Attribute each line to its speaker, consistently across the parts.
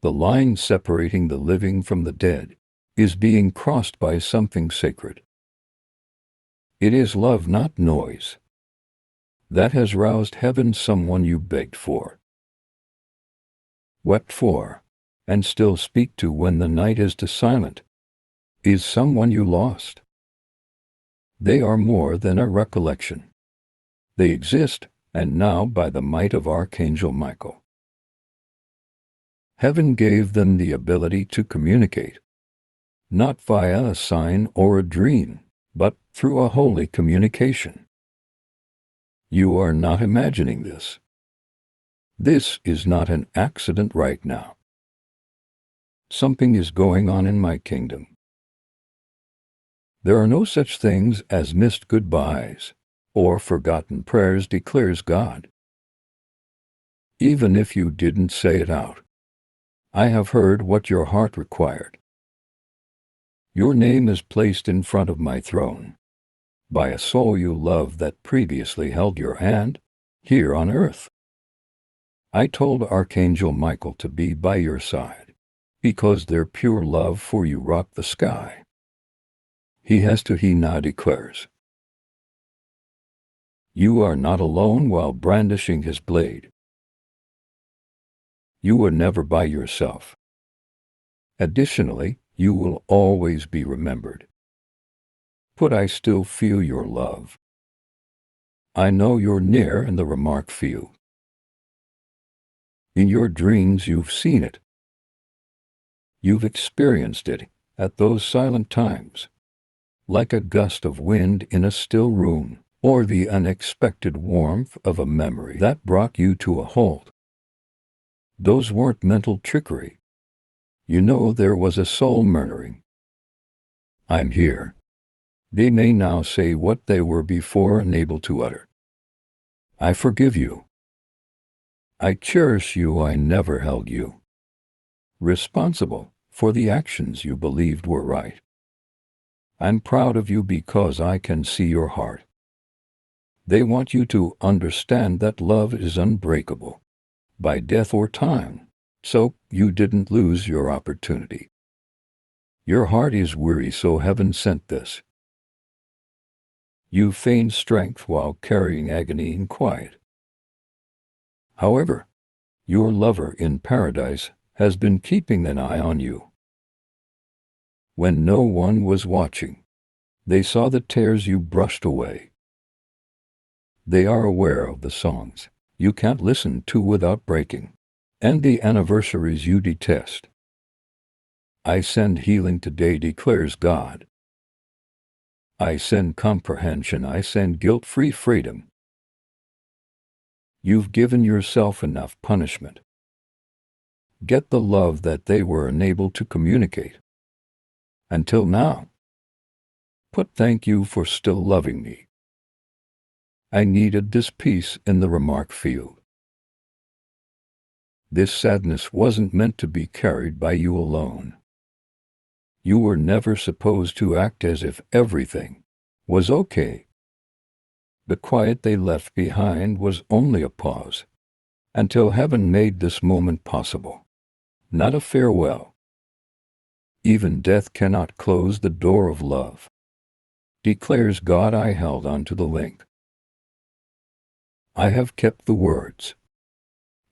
Speaker 1: The line separating the living from the dead is being crossed by something sacred. It is love, not noise, that has roused heaven. Someone you begged for, wept for, and still speak to when the night is too silent, is someone you lost. They are more than a recollection. They exist, and now by the might of Archangel Michael, heaven gave them the ability to communicate, not via a sign or a dream, but through a holy communication. You are not imagining this. This is not an accident right now. Something is going on in my kingdom. There are no such things as missed goodbyes or forgotten prayers, declares God. Even if you didn't say it out, I have heard what your heart required. Your name is placed in front of my throne by a soul you love that previously held your hand here on earth. I told Archangel Michael to be by your side because their pure love for you rocked the sky. He now declares, you are not alone while brandishing his blade. You were never by yourself. Additionally, you will always be remembered. But I still feel your love. I know you're near in the remark field. In your dreams you've seen it. You've experienced it at those silent times, like a gust of wind in a still room, or the unexpected warmth of a memory that brought you to a halt. Those weren't mental trickery. You know there was a soul murmuring, I'm here. They may now say what they were before unable to utter. I forgive you. I cherish you. I never held you responsible for the actions you believed were right. I'm proud of you because I can see your heart. They want you to understand that love is unbreakable by death or time, so you didn't lose your opportunity. Your heart is weary, so heaven sent this. You feigned strength while carrying agony in quiet. However, your lover in paradise has been keeping an eye on you. When no one was watching, they saw the tears you brushed away. They are aware of the songs you can't listen to without breaking, and the anniversaries you detest. I send healing today, declares God. I send comprehension. I send guilt-free freedom. You've given yourself enough punishment. Get the love that they were unable to communicate until now. But thank you for still loving me. I needed this peace in the remark field. This sadness wasn't meant to be carried by you alone. You were never supposed to act as if everything was okay. The quiet they left behind was only a pause until heaven made this moment possible, not a farewell. Even death cannot close the door of love, declares God. I held on to the link. I have kept the words,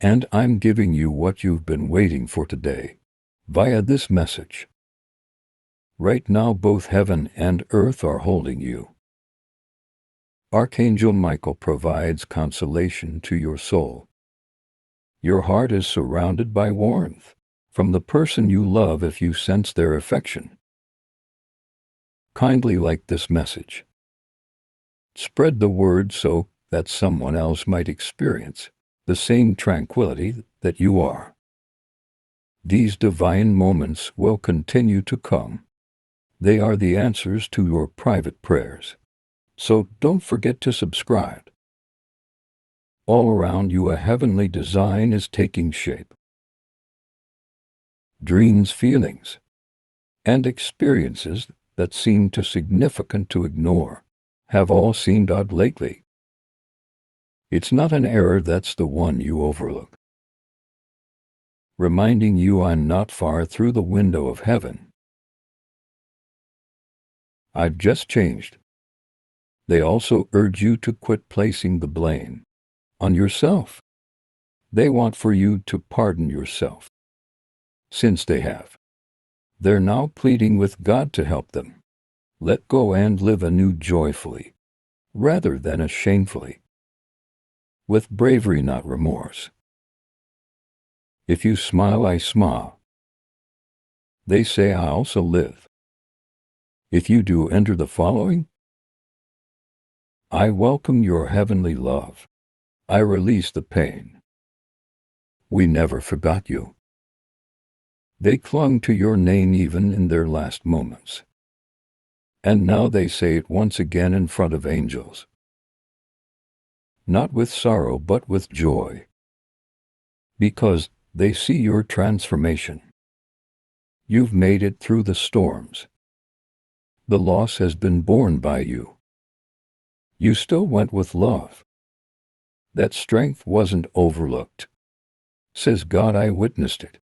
Speaker 1: and I'm giving you what you've been waiting for today via this message. Right now, both heaven and earth are holding you. Archangel Michael provides consolation to your soul. Your heart is surrounded by warmth from the person you love if you sense their affection. Kindly like this message. Spread the word so that someone else might experience the same tranquility that you are. These divine moments will continue to come. They are the answers to your private prayers. So don't forget to subscribe. All around you a heavenly design is taking shape. Dreams, feelings, and experiences that seem too significant to ignore have all seemed odd lately. It's not an error, that's the one you overlook. reminding you I'm not far through the window of heaven. I've just changed. They also urge you to quit placing the blame on yourself. They want for you to pardon yourself. Since they have, they're now pleading with God to help them let go and live anew joyfully, rather than shamefully, with bravery, not remorse. If you smile, I smile. They say I also live. If you do enter the following, I welcome your heavenly love. I release the pain. We never forgot you. They clung to your name even in their last moments. And now they say it once again in front of angels. Not with sorrow but with joy. Because they see your transformation. You've made it through the storms. The loss has been borne by you. You still went with love. That strength wasn't overlooked. Says God, I witnessed it.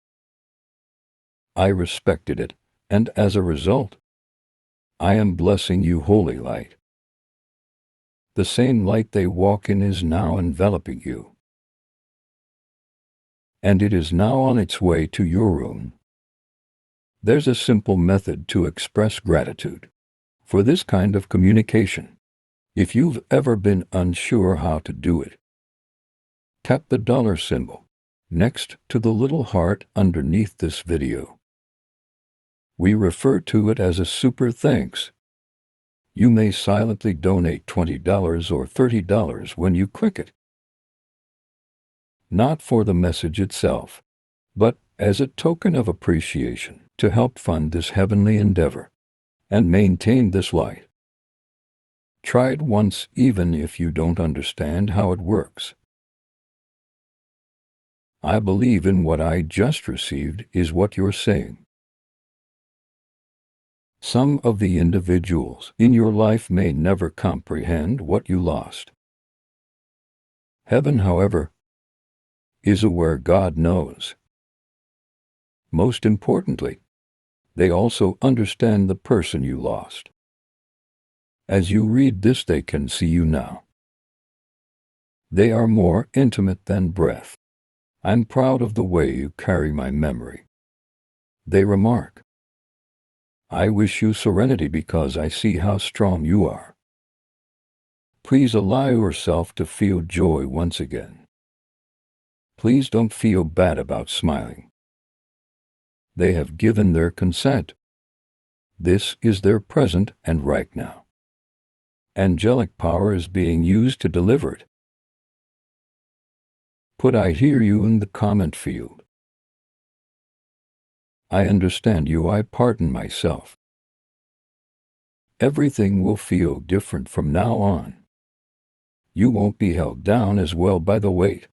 Speaker 1: I respected it, and as a result, I am blessing you, holy light. The same light they walk in is now enveloping you. And it is now on its way to your room. There's a simple method to express gratitude for this kind of communication. If you've ever been unsure how to do it, tap the dollar symbol next to the little heart underneath this video. We refer to it as a super thanks. You may silently donate $20 or $30 when you click it. Not for the message itself, but as a token of appreciation to help fund this heavenly endeavor and maintain this light. Try it once even if you don't understand how it works. I believe in what I just received is what you're saying. Some of the individuals in your life may never comprehend what you lost. Heaven, however, is aware. God knows. Most importantly, they also understand the person you lost. As you read this, they can see you now. They are more intimate than breath. I'm proud of the way you carry my memory. They remark, I wish you serenity because I see how strong you are. Please allow yourself to feel joy once again. Please don't feel bad about smiling. They have given their consent. This is their present and right now. Angelic power is being used to deliver it. Put I hear you in the comment field. I understand you. I pardon myself. Everything will feel different from now on. You won't be held down as well by the weight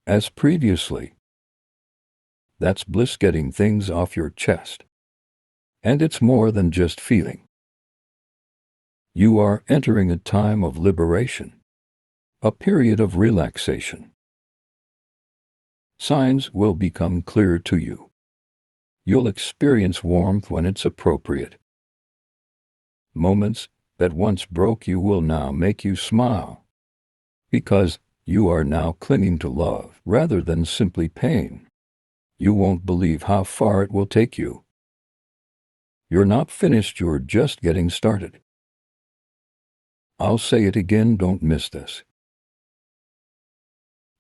Speaker 1: as previously. That's bliss, getting things off your chest. And it's more than just feeling. You are entering a time of liberation, a period of relaxation. Signs will become clear to you. You'll experience warmth when it's appropriate. Moments that once broke you will now make you smile, because you are now clinging to love rather than simply pain. You won't believe how far it will take you. You're not finished, you're just getting started. I'll say it again, don't miss this.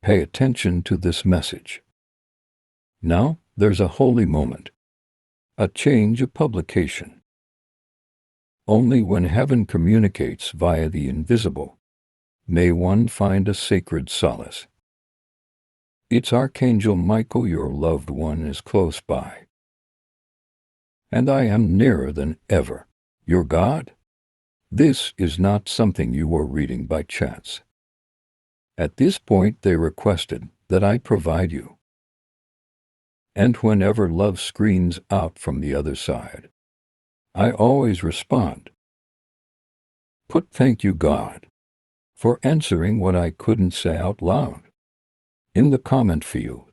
Speaker 1: Pay attention to this message. Now, there's a holy moment, a change of publication. Only when heaven communicates via the invisible may one find a sacred solace. It's Archangel Michael, your loved one, is close by. And I am nearer than ever, your God. This is not something you were reading by chance. At this point they requested that I provide you. And whenever love screams out from the other side, I always respond. Put thank you, God, for answering what I couldn't say out loud in the comment field.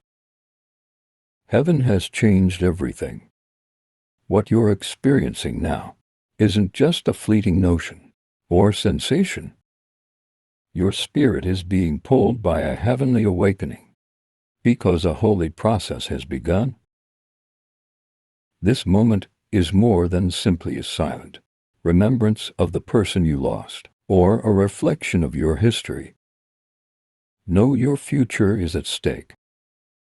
Speaker 1: Heaven has changed everything. What you're experiencing now isn't just a fleeting notion or sensation. Your spirit is being pulled by a heavenly awakening because a holy process has begun. This moment is more than simply a silent remembrance of the person you lost or a reflection of your history. No, your future is at stake.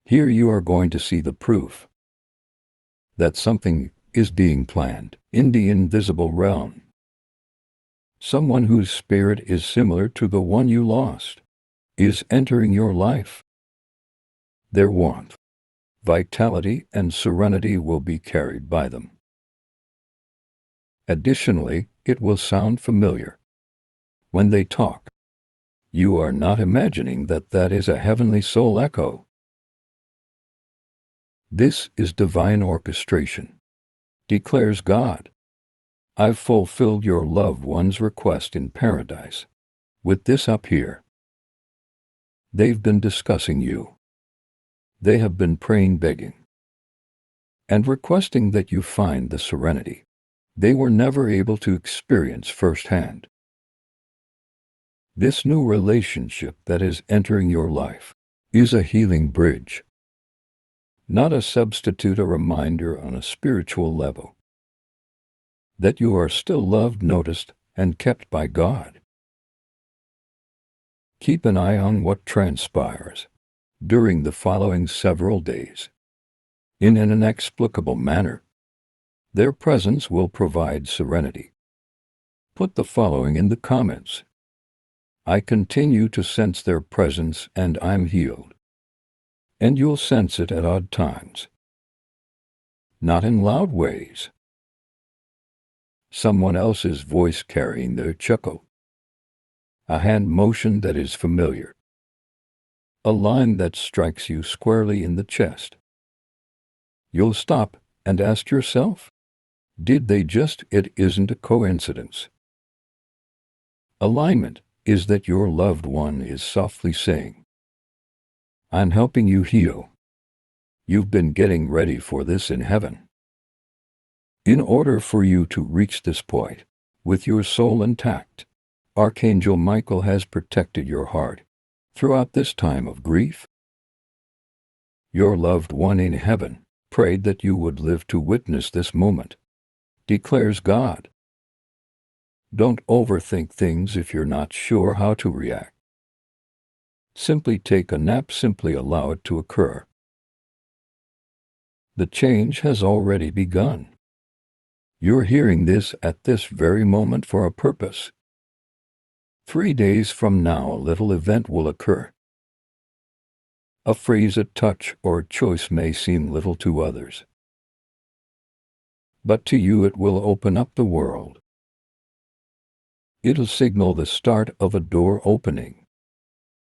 Speaker 1: Here you are going to see the proof that something is being planned in the invisible realm. Someone whose spirit is similar to the one you lost is entering your life. Their warmth, vitality, and serenity will be carried by them. Additionally, it will sound familiar. When they talk, you are not imagining that is a heavenly soul echo. This is divine orchestration, declares God. I've fulfilled your loved one's request in paradise with this up here. They've been discussing you. They have been praying, begging, and requesting that you find the serenity they were never able to experience firsthand. This new relationship that is entering your life is a healing bridge, not a substitute, a reminder on a spiritual level that you are still loved, noticed, and kept by God. Keep an eye on what transpires during the following several days. In an inexplicable manner, their presence will provide serenity. Put the following in the comments. I continue to sense their presence and I'm healed. And you'll sense it at odd times. Not in loud ways. Someone else's voice carrying their chuckle. A hand motion that is familiar. A line that strikes you squarely in the chest. You'll stop and ask yourself, did they just? It isn't a coincidence. Alignment is that your loved one is softly saying, I'm helping you heal. You've been getting ready for this in heaven. In order for you to reach this point, with your soul intact, Archangel Michael has protected your heart throughout this time of grief. Your loved one in heaven prayed that you would live to witness this moment, declares God. Don't overthink things if you're not sure how to react. Simply take a nap, simply allow it to occur. The change has already begun. You're hearing this at this very moment for a purpose. 3 days from now, a little event will occur. A phrase, a touch, or a choice may seem little to others, but to you it will open up the world. It'll signal the start of a door opening.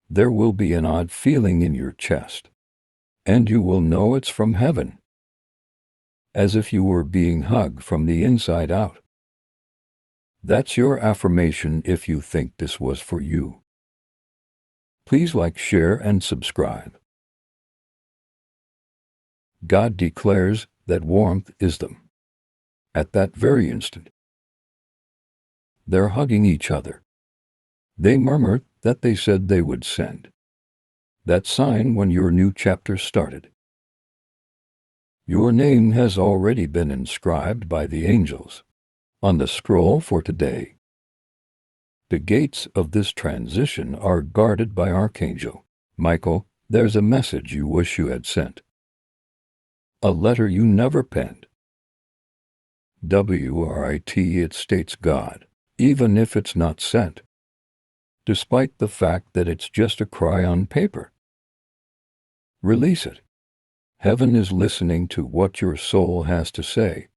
Speaker 1: There will be an odd feeling in your chest, and you will know it's from heaven, as if you were being hugged from the inside out. That's your affirmation if you think this was for you. Please like, share, and subscribe. God declares that warmth is them. At that very instant, they're hugging each other. They murmur that they said they would send that sign when your new chapter started. Your name has already been inscribed by the angels on the scroll for today. The gates of this transition are guarded by Archangel Michael. There's a message you wish you had sent, a letter you never penned. WRIT, it states God, even if it's not sent, despite the fact that it's just a cry on paper. Release it. Heaven is listening to what your soul has to say,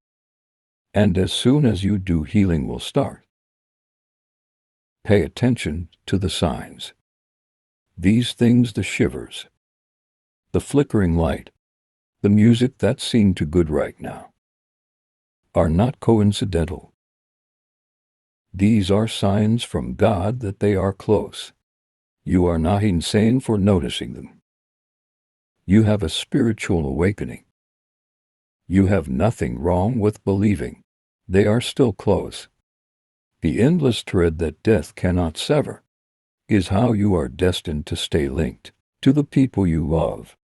Speaker 1: and as soon as you do, healing will start. Pay attention to the signs. These things, the shivers, the flickering light, the music that seemed too good right now, are not coincidental. These are signs from God that they are close. You are not insane for noticing them. You have a spiritual awakening. You have nothing wrong with believing. They are still close. The endless thread that death cannot sever is how you are destined to stay linked to the people you love.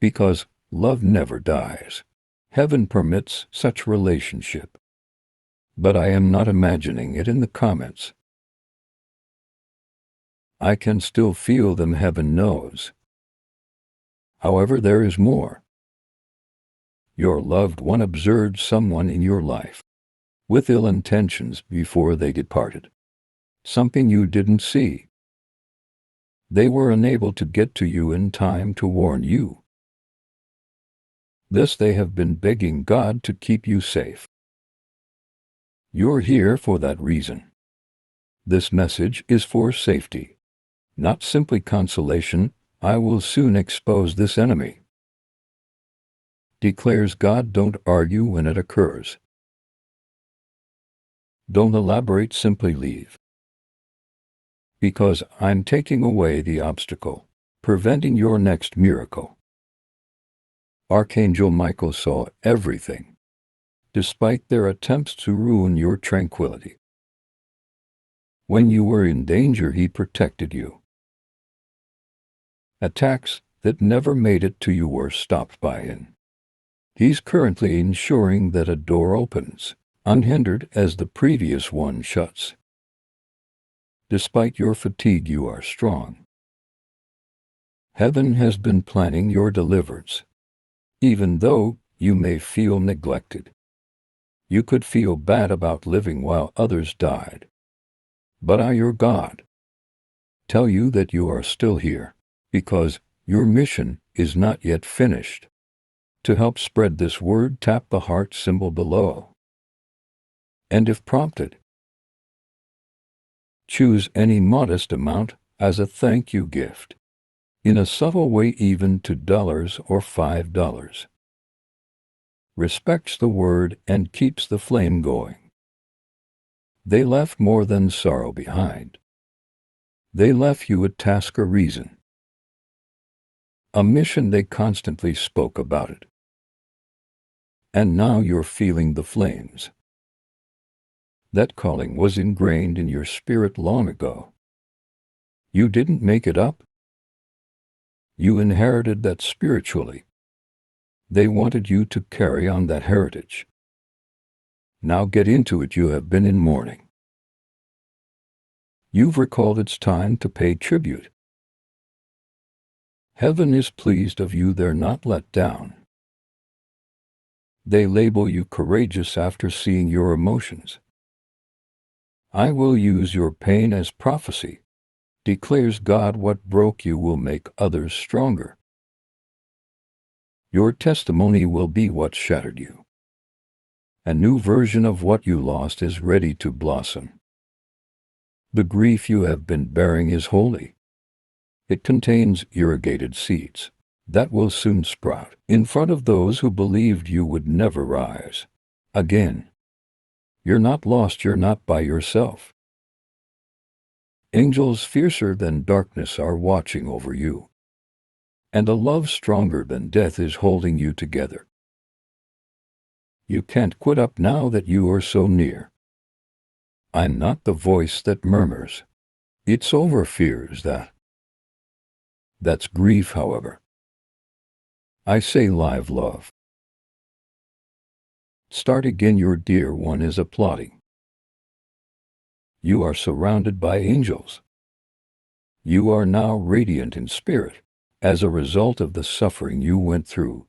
Speaker 1: Because love never dies. Heaven permits such relationship. But I am not imagining it in the comments. I can still feel them, heaven knows. However, there is more. Your loved one observed someone in your life with ill intentions before they departed. Something you didn't see. They were unable to get to you in time to warn you. This they have been begging God to keep you safe. You're here for that reason. This message is for safety, not simply consolation. I will soon expose this enemy, declares God. Don't argue when it occurs. Don't elaborate, simply leave. Because I'm taking away the obstacle, preventing your next miracle. Archangel Michael saw everything, despite their attempts to ruin your tranquility. When you were in danger, he protected you. Attacks that never made it to you were stopped by him. He's currently ensuring that a door opens, unhindered as the previous one shuts. Despite your fatigue, you are strong. Heaven has been planning your deliverance. Even though you may feel neglected, you could feel bad about living while others died. But I, your God, tell you that you are still here, because your mission is not yet finished. To help spread this word, tap the heart symbol below. And if prompted, choose any modest amount as a thank you gift, in a subtle way, even $2 or $5. Respects the word and keeps the flame going. They left more than sorrow behind. They left you a task, a reason, a mission. They constantly spoke about it. And now you're feeling the flames. That calling was ingrained in your spirit long ago. You didn't make it up. You inherited that spiritually. They wanted you to carry on that heritage. Now get into it. You have been in mourning. You've recalled it's time to pay tribute. Heaven is pleased of you. They're not let down. They label you courageous after seeing your emotions. I will use your pain as prophecy, declares God. What broke you will make others stronger. Your testimony will be what shattered you. A new version of what you lost is ready to blossom. The grief you have been bearing is holy. It contains irrigated seeds that will soon sprout in front of those who believed you would never rise again. You're not lost. You're not by yourself. Angels fiercer than darkness are watching over you, and a love stronger than death is holding you together. You can't quit up now that you are so near. I'm not the voice that murmurs. It's over, fears that. That's grief, however. I say live love. Start again. Your dear one is applauding. You are surrounded by angels. You are now radiant in spirit as a result of the suffering you went through.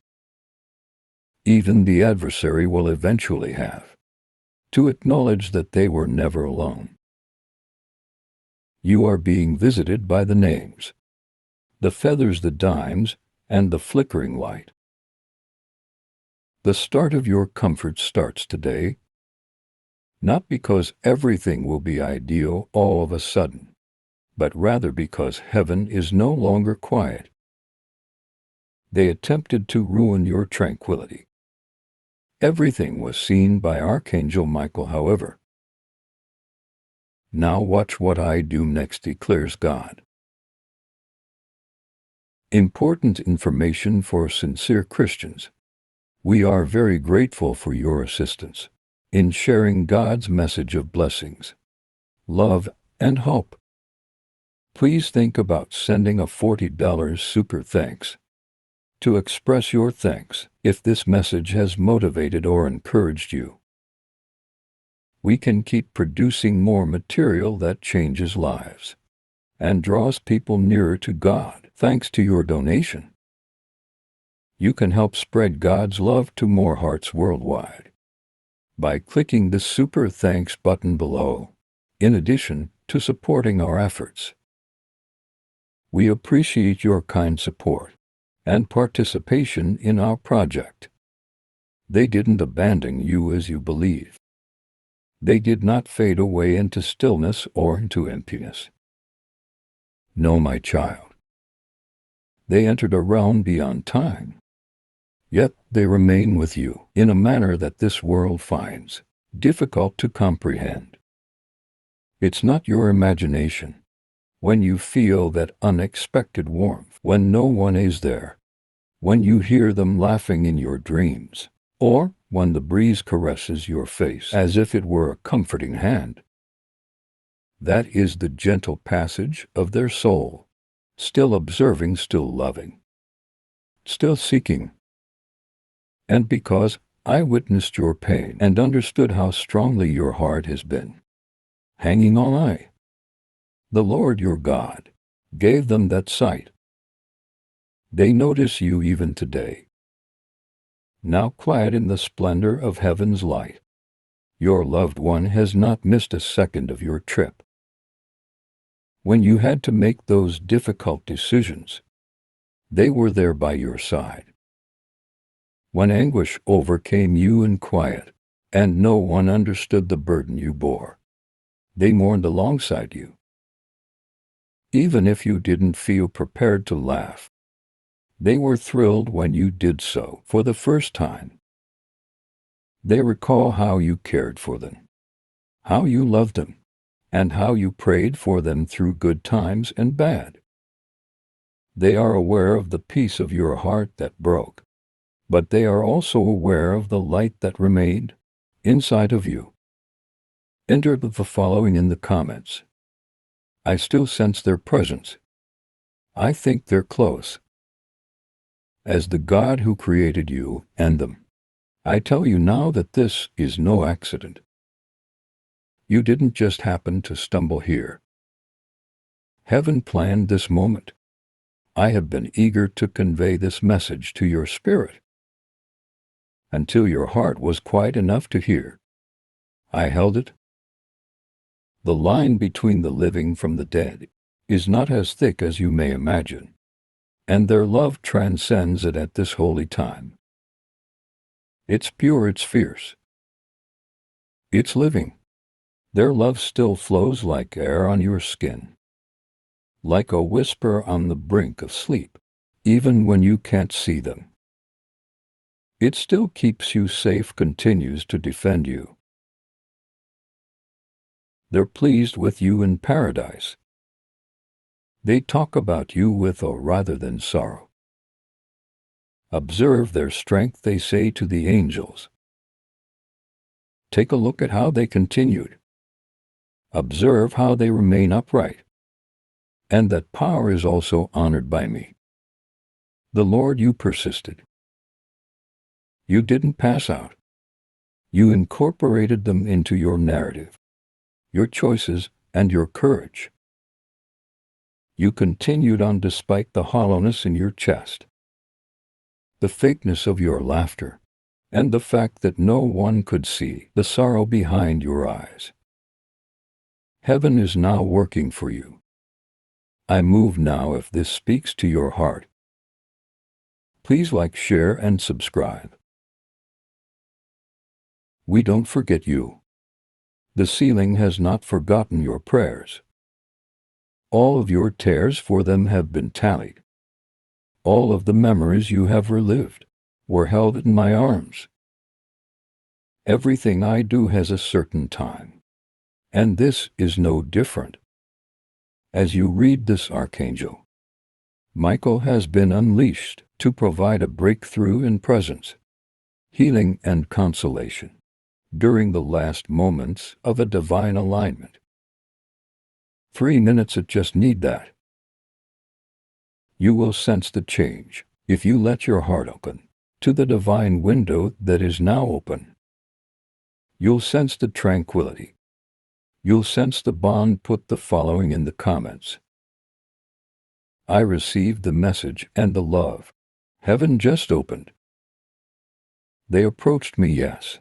Speaker 1: Even the adversary will eventually have to acknowledge that they were never alone. You are being visited by the names, the feathers, the dimes, and the flickering light. The start of your comfort starts today, not because everything will be ideal all of a sudden, but rather because heaven is no longer quiet. They attempted to ruin your tranquility. Everything was seen by Archangel Michael, however. Now watch what I do next, declares God. Important information for sincere Christians. We are very grateful for your assistance in sharing God's message of blessings, love, and hope. Please think about sending a $40 super thanks to express your thanks if this message has motivated or encouraged you. We can keep producing more material that changes lives and draws people nearer to God thanks to your donation. You can help spread God's love to more hearts worldwide by clicking the Super Thanks button below, in addition to supporting our efforts. We appreciate your kind support and participation in our project. They didn't abandon you as you believe. They did not fade away into stillness or into emptiness. No, my child. They entered a realm beyond time. Yet they remain with you in a manner that this world finds difficult to comprehend. It's not your imagination. When you feel that unexpected warmth, when no one is there, when you hear them laughing in your dreams, or when the breeze caresses your face as if it were a comforting hand. That is the gentle passage of their soul, still observing, still loving, still seeking. And because I witnessed your pain and understood how strongly your heart has been hanging on, the Lord your God, gave them that sight. They notice you even today. Now clad in the splendor of heaven's light, your loved one has not missed a second of your trip. When you had to make those difficult decisions, they were there by your side. When anguish overcame you in quiet, and no one understood the burden you bore, they mourned alongside you. Even if you didn't feel prepared to laugh, they were thrilled when you did so for the first time. They recall how you cared for them, how you loved them, and how you prayed for them through good times and bad. They are aware of the piece of your heart that broke, but they are also aware of the light that remained inside of you. Enter the following in the comments. I still sense their presence. I think they're close. As the God who created you and them, I tell you now that this is no accident. You didn't just happen to stumble here. Heaven planned this moment. I have been eager to convey this message to your spirit until your heart was quiet enough to hear. I held it. The line between the living from the dead is not as thick as you may imagine, and their love transcends it at this holy time. It's pure, it's fierce. It's living. Their love still flows like air on your skin, like a whisper on the brink of sleep, even when you can't see them. It still keeps you safe, continues to defend you. They're pleased with you in paradise. They talk about you with awe rather than sorrow. Observe their strength, they say to the angels. Take a look at how they continued. Observe how they remain upright, and that power is also honored by me. The Lord, you persisted. You didn't pass out. You incorporated them into your narrative, your choices, and your courage. You continued on despite the hollowness in your chest, the fakeness of your laughter, and the fact that no one could see the sorrow behind your eyes. Heaven is now working for you. I move now if this speaks to your heart. Please like, share, and subscribe. We don't forget you. The ceiling has not forgotten your prayers. All of your tears for them have been tallied. All of the memories you have relived were held in my arms. Everything I do has a certain time, and this is no different. As you read this, Archangel, Michael has been unleashed to provide a breakthrough in presence, healing, and consolation during the last moments of a divine alignment. 3 minutes, it just need that. You will sense the change if you let your heart open to the divine window that is now open. You'll sense the tranquility. You'll sense the bond. Put the following in the comments: I received the message and the love. Heaven just opened. They approached me, yes.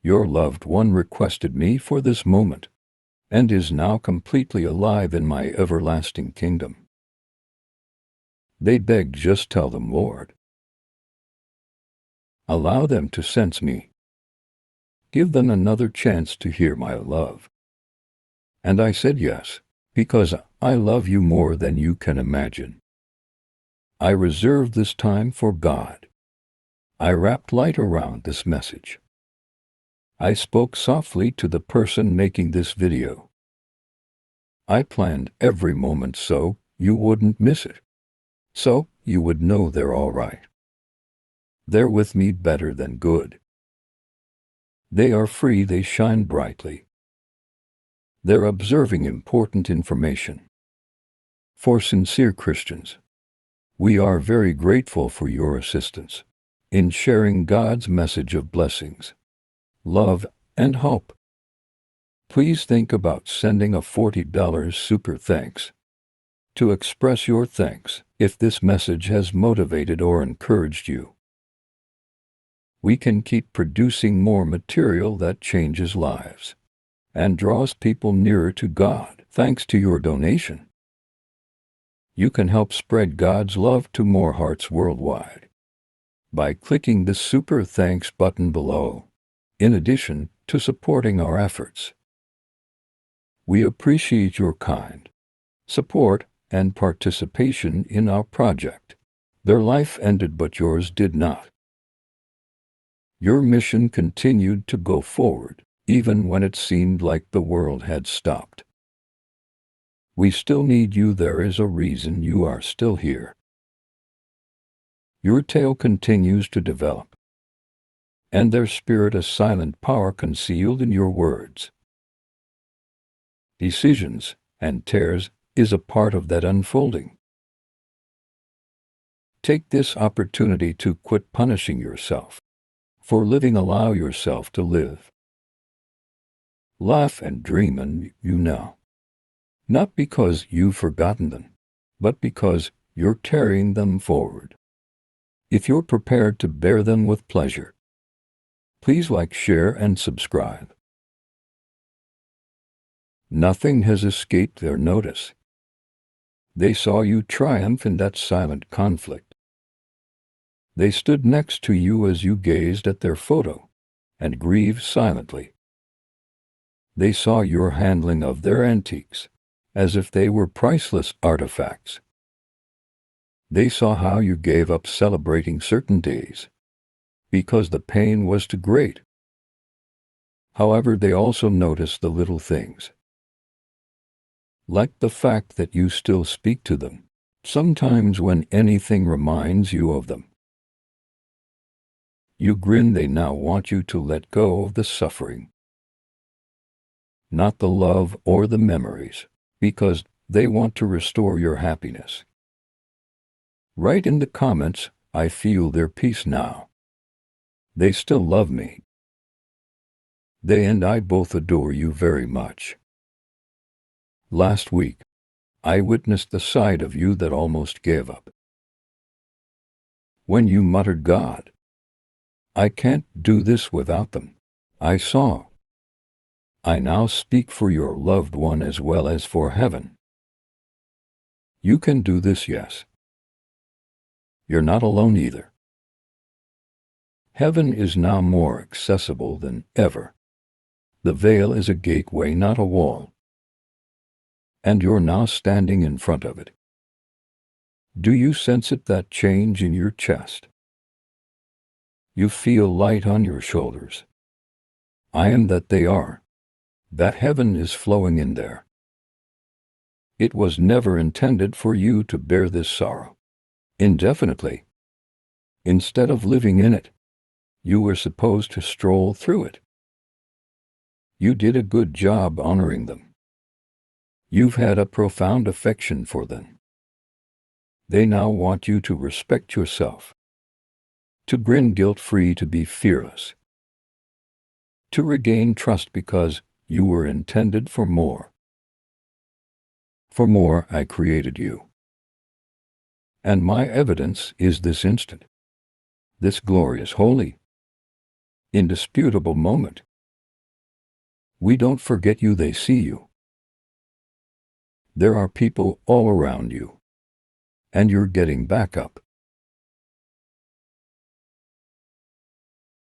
Speaker 1: Your loved one requested me for this moment, and is now completely alive in my everlasting kingdom. They begged, just tell them, Lord. Allow them to sense me. Give them another chance to hear my love. And I said yes, because I love you more than you can imagine. I reserved this time for God. I wrapped light around this message. I spoke softly to the person making this video. I planned every moment so you wouldn't miss it. So you would know they're all right. They're with me, better than good. They are free, they shine brightly. They're observing important information. For sincere Christians, we are very grateful for your assistance in sharing God's message of blessings, love, and hope. Please think about sending a $40 super thanks to express your thanks if this message has motivated or encouraged you. We can keep producing more material that changes lives and draws people nearer to God thanks to your donation. You can help spread God's love to more hearts worldwide by clicking the Super Thanks button below, in addition to supporting our efforts. We appreciate your kind support and participation in our project. Their life ended, but yours did not. Your mission continued to go forward, even when it seemed like the world had stopped. We still need you. There is a reason you are still here. Your tale continues to develop, and their spirit a silent power concealed in your words, decisions, and tears is a part of that unfolding. Take this opportunity to quit punishing yourself for living. Allow yourself to live. Laugh and dream in you now. Not because you've forgotten them, but because you're carrying them forward. If you're prepared to bear them with pleasure, please like, share, and subscribe. Nothing has escaped their notice. They saw you triumph in that silent conflict. They stood next to you as you gazed at their photo and grieved silently. They saw your handling of their antiques as if they were priceless artifacts. They saw how you gave up celebrating certain days because the pain was too great. However, they also noticed the little things, like the fact that you still speak to them, sometimes when anything reminds you of them. You grin. They now want you to let go of the suffering, not the love or the memories, because they want to restore your happiness. Write in the comments, I feel their peace now. They still love me. They and I both adore you very much. Last week, I witnessed the side of you that almost gave up. When you muttered, God, I can't do this without them. I saw. I now speak for your loved one as well as for heaven. You can do this, yes. You're not alone either. Heaven is now more accessible than ever. The veil is a gateway, not a wall. And you're now standing in front of it. Do you sense it, that change in your chest? You feel light on your shoulders. I am that they are. That heaven is flowing in there. It was never intended for you to bear this sorrow indefinitely. Instead of living in it, you were supposed to stroll through it. You did a good job honoring them. You've had a profound affection for them. They now want you to respect yourself, to grin guilt-free, to be fearless, to regain trust because you were intended for more. For more I created you. And my evidence is this instant, this glorious, holy, indisputable moment. We don't forget you, they see you. There are people all around you, and you're getting back up.